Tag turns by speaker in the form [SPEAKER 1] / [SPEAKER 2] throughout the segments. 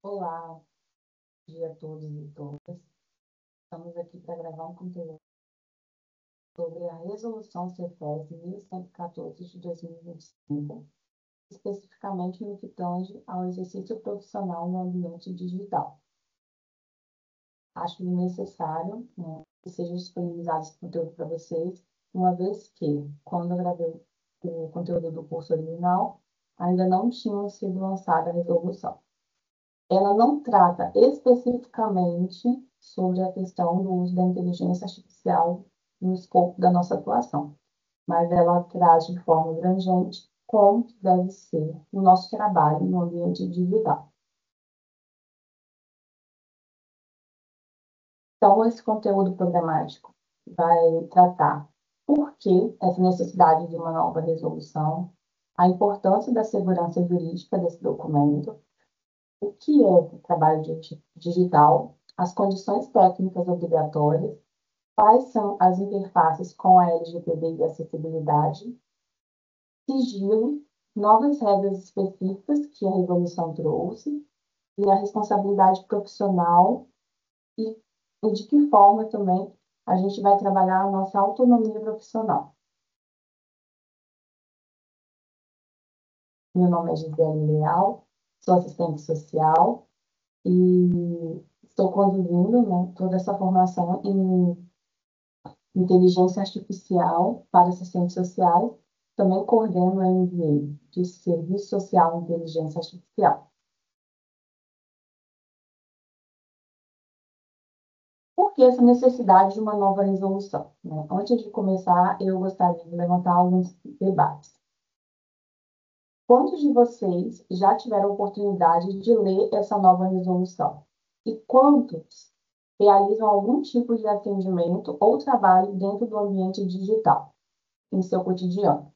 [SPEAKER 1] Olá, bom dia a todos e todas. Estamos aqui para gravar um conteúdo sobre a Resolução CEFES 1114 de 2025, especificamente no que tange ao exercício profissional no ambiente digital. Acho necessário, que seja disponibilizado esse conteúdo para vocês, uma vez que, quando eu gravei o conteúdo do curso original, ainda não tinha sido lançada a resolução. Ela não trata especificamente sobre a questão do uso da inteligência artificial no escopo da nossa atuação, mas ela traz de forma abrangente como deve ser o nosso trabalho no ambiente digital. Então, esse conteúdo programático vai tratar por que essa necessidade de uma nova resolução, a importância da segurança jurídica desse documento, o que é o trabalho digital, as condições técnicas obrigatórias, quais são as interfaces com a LGPD e acessibilidade, sigilo, novas regras específicas que a resolução trouxe, e a responsabilidade profissional e de que forma também a gente vai trabalhar a nossa autonomia profissional. Meu nome é Gisele Leal, sou assistente social e estou conduzindo, toda essa formação em inteligência artificial para assistentes sociais. Também coordeno a MBA de Serviço Social e Inteligência Artificial. Por que essa necessidade de uma nova resolução? Antes de começar, eu gostaria de levantar alguns debates. Quantos de vocês já tiveram a oportunidade de ler essa nova resolução? E quantos realizam algum tipo de atendimento ou trabalho dentro do ambiente digital, em seu cotidiano?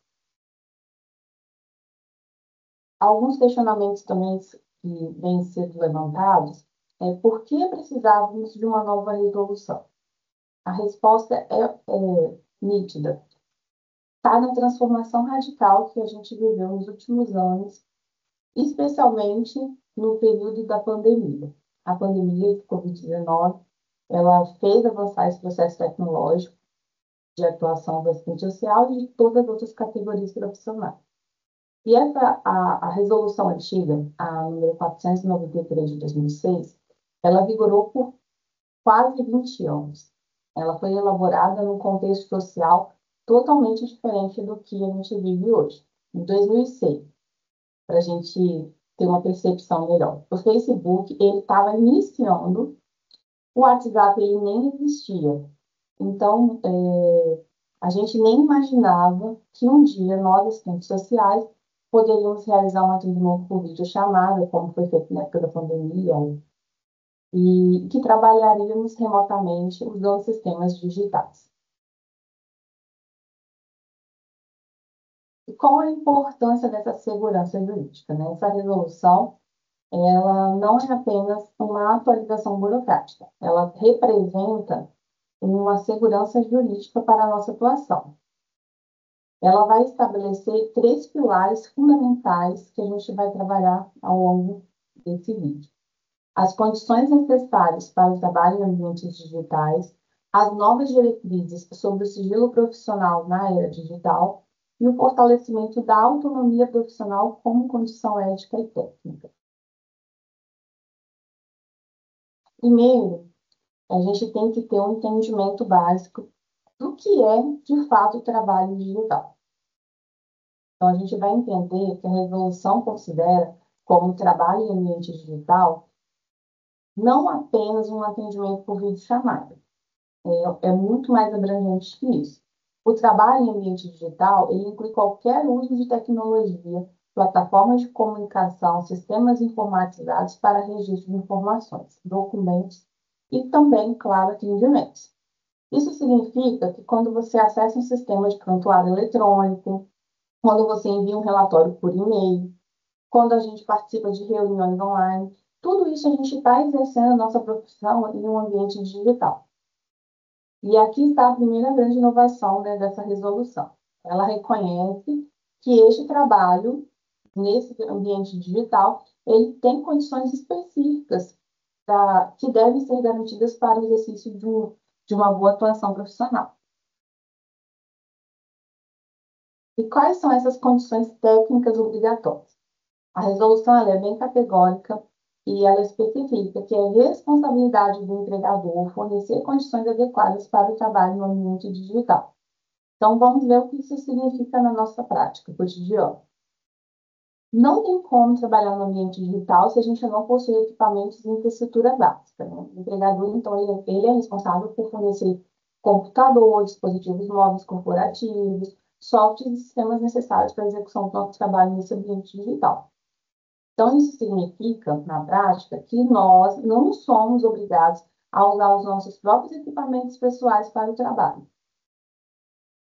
[SPEAKER 1] Alguns questionamentos também que vêm sendo levantados é por que precisávamos de uma nova resolução? A resposta é nítida. Está na transformação radical que a gente viveu nos últimos anos, especialmente no período da pandemia. A pandemia de Covid-19, ela fez avançar esse processo tecnológico de atuação do assistente social e de todas as outras categorias profissionais. E a resolução antiga, a número 493 de 2006, ela vigorou por quase 20 anos. Ela foi elaborada num contexto social totalmente diferente do que a gente vive hoje. Em 2006, para a gente ter uma percepção melhor, o Facebook ele estava iniciando, o WhatsApp ele nem existia. Então, a gente nem imaginava que um dia nós, assistentes sociais, poderíamos realizar um atendimento por videochamada, como foi feito na época da pandemia, e que trabalharíamos remotamente usando sistemas digitais. E qual a importância dessa segurança jurídica? Essa resolução, ela não é apenas uma atualização burocrática, ela representa uma segurança jurídica para a nossa atuação. Ela vai estabelecer 3 pilares fundamentais que a gente vai trabalhar ao longo desse vídeo. As condições necessárias para o trabalho em ambientes digitais, as novas diretrizes sobre o sigilo profissional na era digital e o fortalecimento da autonomia profissional como condição ética e técnica. Primeiro, a gente tem que ter um entendimento básico do que é, de fato, o trabalho digital. Então, a gente vai entender que a resolução considera como trabalho em ambiente digital não apenas um atendimento por videochamada. É muito mais abrangente que isso. O trabalho em ambiente digital, ele inclui qualquer uso de tecnologia, plataformas de comunicação, sistemas informatizados para registro de informações, documentos e também, claro, atendimentos. Isso significa que quando você acessa um sistema de prontuário eletrônico, quando você envia um relatório por e-mail, quando a gente participa de reuniões online, tudo isso a gente está exercendo a nossa profissão em um ambiente digital. E aqui está a primeira grande inovação, dessa resolução. Ela reconhece que este trabalho, nesse ambiente digital, ele tem condições específicas que devem ser garantidas para o exercício de uma boa atuação profissional. E quais são essas condições técnicas obrigatórias? A resolução ela é bem categórica e ela especifica que é responsabilidade do empregador fornecer condições adequadas para o trabalho no ambiente digital. Então, vamos ver o que isso significa na nossa prática cotidiana. Não tem como trabalhar no ambiente digital se a gente não possui equipamentos de infraestrutura básica, né? O empregador, então, ele é responsável por fornecer computadores, dispositivos móveis corporativos, softwares e sistemas necessários para a execução do nosso trabalho nesse ambiente digital. Então, isso significa, na prática, que nós não somos obrigados a usar os nossos próprios equipamentos pessoais para o trabalho.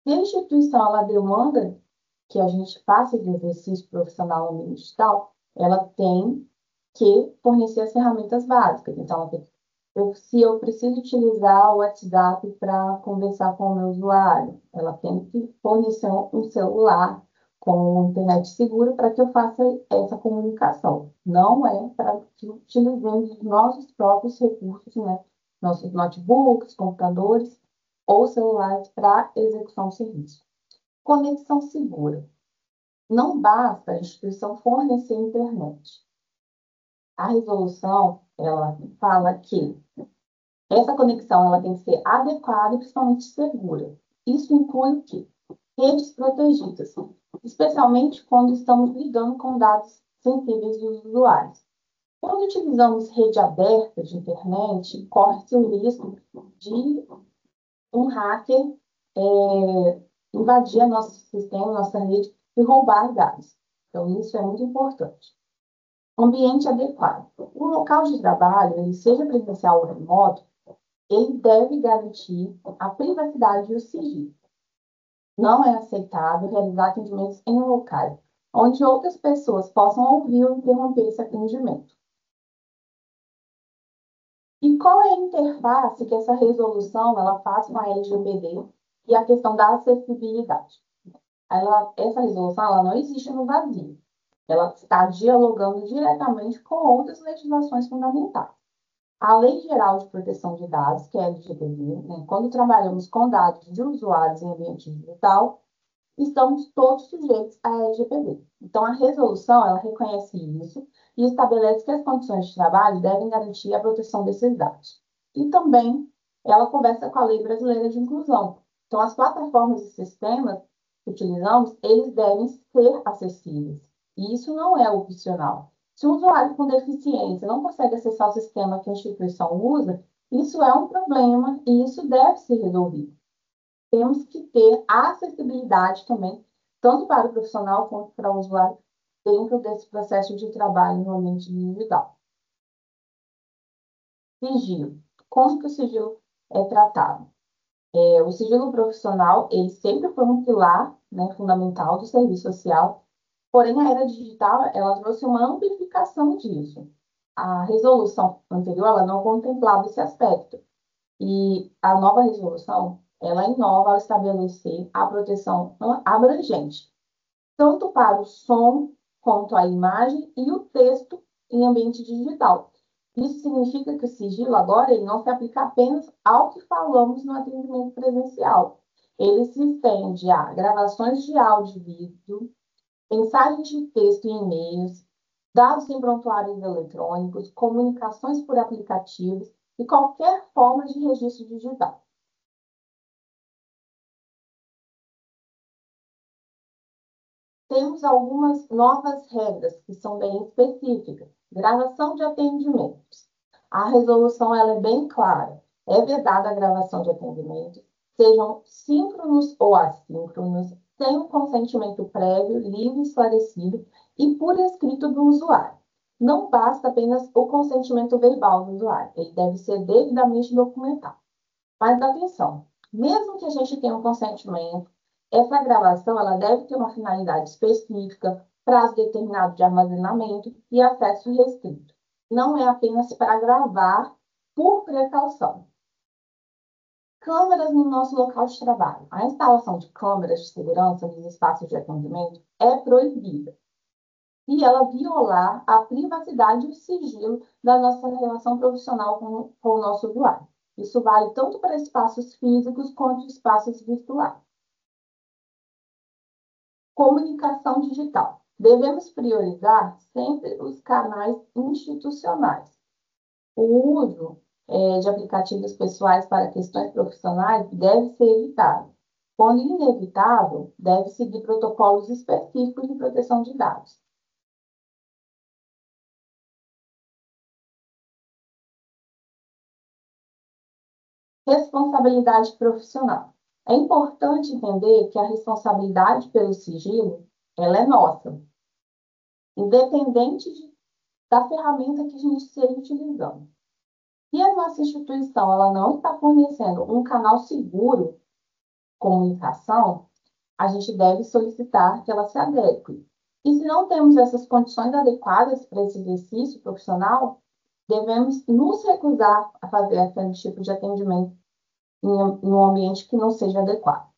[SPEAKER 1] Se a instituição ela demanda que a gente faça esse exercício profissional no meio digital, ela tem que fornecer as ferramentas básicas. Então, se eu preciso utilizar o WhatsApp para conversar com o meu usuário, ela tem que fornecer um celular com internet segura para que eu faça essa comunicação. Não é para que utilizemos os nossos próprios recursos, né? Nossos notebooks, computadores ou celulares para execução do serviço. Conexão segura. Não basta a instituição fornecer internet. A resolução, ela fala que essa conexão ela tem que ser adequada e principalmente segura. Isso inclui o quê? Redes protegidas, especialmente quando estamos lidando com dados sensíveis dos usuários. Quando utilizamos rede aberta de internet, corre-se o risco de um hacker invadir nosso sistema, nossa rede e roubar dados. Então, isso é muito importante. Ambiente adequado. O local de trabalho, ele seja presencial ou remoto, ele deve garantir a privacidade e o sigilo. Não é aceitável realizar atendimentos em locais onde outras pessoas possam ouvir ou interromper esse atendimento. E qual é a interface que essa resolução ela faz com a LGPD e a questão da acessibilidade? Essa resolução ela não existe no vazio. Ela está dialogando diretamente com outras legislações fundamentais. A Lei Geral de Proteção de Dados, que é a LGPD, né, quando trabalhamos com dados de usuários em ambiente digital, estamos todos sujeitos à LGPD. Então, a resolução, ela reconhece isso e estabelece que as condições de trabalho devem garantir a proteção desses dados. E também, ela conversa com a Lei Brasileira de Inclusão. Então, as plataformas e sistemas que utilizamos, eles devem ser acessíveis. E isso não é opcional. Se o usuário com deficiência não consegue acessar o sistema que a instituição usa, isso é um problema e isso deve ser resolvido. Temos que ter acessibilidade também, tanto para o profissional quanto para o usuário, dentro desse processo de trabalho no ambiente digital. Sigilo. Como que o sigilo é tratado? O sigilo profissional, ele sempre foi um pilar, né, fundamental do serviço social, porém a era digital, ela trouxe uma amplificação disso. A resolução anterior, ela não contemplava esse aspecto. E a nova resolução, ela inova ao estabelecer a proteção abrangente, tanto para o som, quanto a imagem e o texto em ambiente digital. Isso significa que o sigilo agora ele não se aplica apenas ao que falamos no atendimento presencial. Ele se estende a gravações de áudio e vídeo, mensagens de texto e e-mails, dados em prontuários eletrônicos, comunicações por aplicativos e qualquer forma de registro digital. Temos algumas novas regras que são bem específicas. Gravação de atendimentos. A resolução ela é bem clara. É vedada a gravação de atendimentos, sejam síncronos ou assíncronos, sem o consentimento prévio, livre, esclarecido e por escrito do usuário. Não basta apenas o consentimento verbal do usuário, ele deve ser devidamente documentado. Mas atenção, mesmo que a gente tenha um consentimento, essa gravação ela deve ter uma finalidade específica, prazo determinado de armazenamento e acesso restrito. Não é apenas para gravar por precaução. Câmeras no nosso local de trabalho. A instalação de câmeras de segurança nos espaços de atendimento é proibida. e ela violar a privacidade e o sigilo da nossa relação profissional com o nosso usuário. Isso vale tanto para espaços físicos quanto espaços virtuais. Comunicação digital. Devemos priorizar sempre os canais institucionais. O uso de aplicativos pessoais para questões profissionais deve ser evitado. Quando inevitável, deve seguir protocolos específicos de proteção de dados. Responsabilidade profissional. É importante entender que a responsabilidade pelo sigilo, ela é nossa, independente da ferramenta que a gente esteja utilizando. Se a nossa instituição ela não está fornecendo um canal seguro de comunicação, a gente deve solicitar que ela se adeque. E se não temos essas condições adequadas para esse exercício profissional, devemos nos recusar a fazer esse tipo de atendimento em um ambiente que não seja adequado.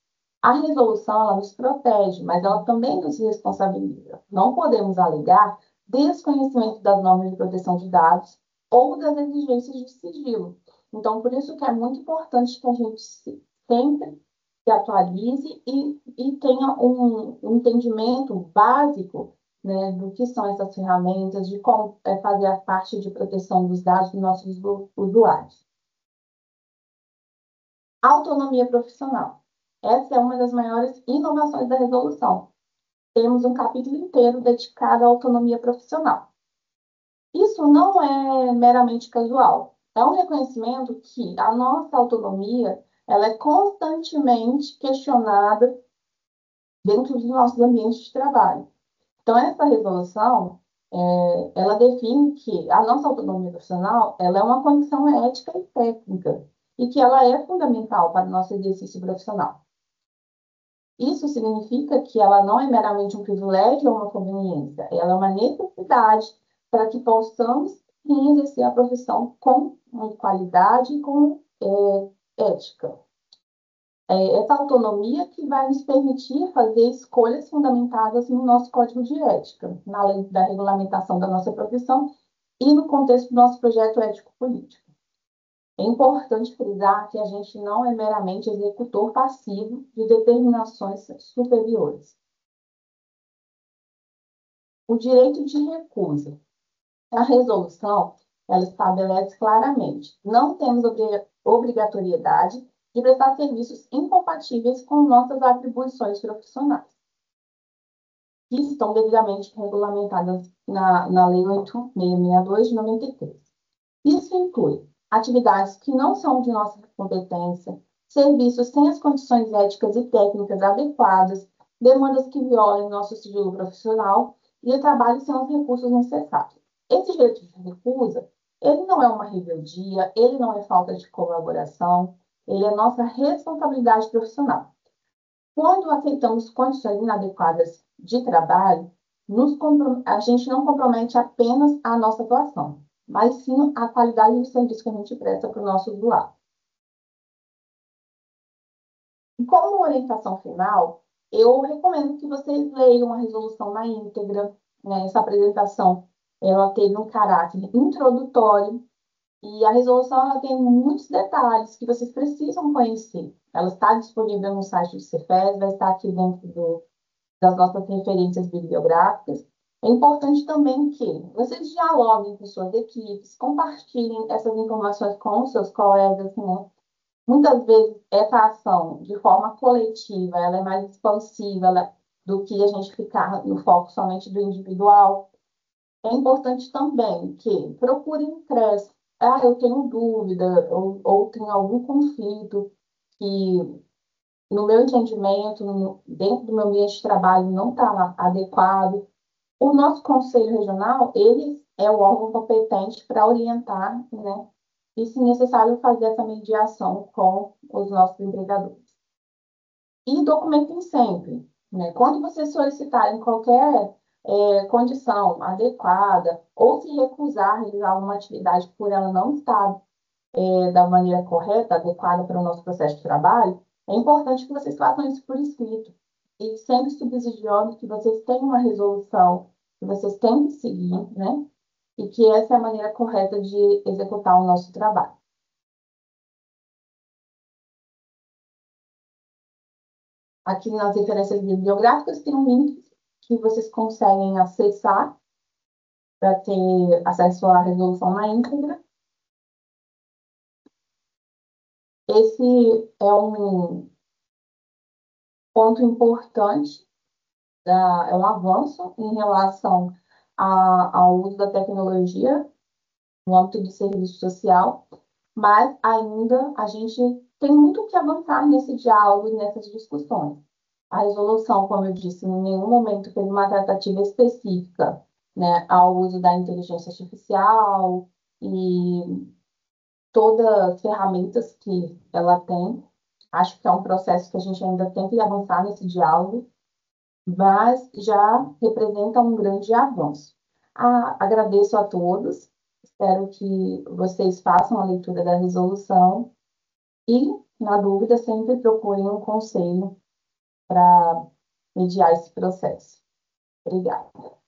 [SPEAKER 1] A resolução, ela nos protege, mas ela também nos responsabiliza. Não podemos alegar desconhecimento das normas de proteção de dados ou das exigências de sigilo. Então, por isso que é muito importante que a gente sempre se atualize e tenha um entendimento básico, né, do que são essas ferramentas, de como fazer a parte de proteção dos dados dos nossos usuários. Autonomia profissional. Essa é uma das maiores inovações da resolução. Temos um capítulo inteiro dedicado à autonomia profissional. Isso não é meramente casual. É um reconhecimento que a nossa autonomia ela é constantemente questionada dentro dos nossos ambientes de trabalho. Então, essa resolução, ela define que a nossa autonomia profissional ela é uma condição ética e técnica e que ela é fundamental para o nosso exercício profissional. Isso significa que ela não é meramente um privilégio ou uma conveniência, ela é uma necessidade para que possamos sim, exercer a profissão com qualidade e com ética. Essa autonomia que vai nos permitir fazer escolhas fundamentadas no nosso código de ética, na lei da regulamentação da nossa profissão e no contexto do nosso projeto ético-político. É importante frisar que a gente não é meramente executor passivo de determinações superiores. O direito de recusa. A resolução, ela estabelece claramente, não temos obrigatoriedade de prestar serviços incompatíveis com nossas atribuições profissionais, que estão devidamente regulamentadas na Lei 8.662 de 93. Isso inclui atividades que não são de nossa competência, serviços sem as condições éticas e técnicas adequadas, demandas que violem nosso sigilo profissional e o trabalho sem os recursos necessários. Esse direito de recusa, ele não é uma rebeldia, ele não é falta de colaboração, ele é nossa responsabilidade profissional. Quando aceitamos condições inadequadas de trabalho, a gente não compromete apenas a nossa atuação, mas sim a qualidade do serviço que a gente presta para o nosso usuário. E como orientação final, eu recomendo que vocês leiam a resolução na íntegra, né? Essa apresentação ela teve um caráter introdutório e a resolução ela tem muitos detalhes que vocês precisam conhecer. Ela está disponível no site do Cefes, vai estar aqui dentro das nossas referências bibliográficas. É importante também que vocês dialoguem com suas equipes, compartilhem essas informações com os seus colegas, né? Muitas vezes essa ação, de forma coletiva, ela é mais expansiva do que a gente ficar no foco somente do individual. É importante também que procurem um CRES. Ah, eu tenho dúvida ou tenho algum conflito que, no meu entendimento, dentro do meu ambiente de trabalho, não está adequado. O nosso conselho regional, ele é o órgão competente para orientar, né? E, se necessário, fazer essa mediação com os nossos empregadores. E documentem sempre, né? Quando vocês solicitarem qualquer condição adequada ou se recusar a realizar alguma atividade por ela não estar da maneira correta, adequada para o nosso processo de trabalho, é importante que vocês façam isso por escrito e sempre subsidiando que vocês tenham uma resolução que vocês têm que seguir, né? E que essa é a maneira correta de executar o nosso trabalho. Aqui nas referências bibliográficas tem um link que vocês conseguem acessar para ter acesso à resolução na íntegra. Esse é um ponto importante, é um avanço em relação ao uso da tecnologia no âmbito do serviço social, mas ainda a gente tem muito que avançar nesse diálogo e nessas discussões. A resolução, como eu disse, em nenhum momento fez uma tratativa específica, né, ao uso da inteligência artificial e todas as ferramentas que ela tem. Acho que é um processo que a gente ainda tem que avançar nesse diálogo, mas já representa um grande avanço. Agradeço a todos, espero que vocês façam a leitura da resolução e, na dúvida, sempre procurem um conselho para mediar esse processo. Obrigada.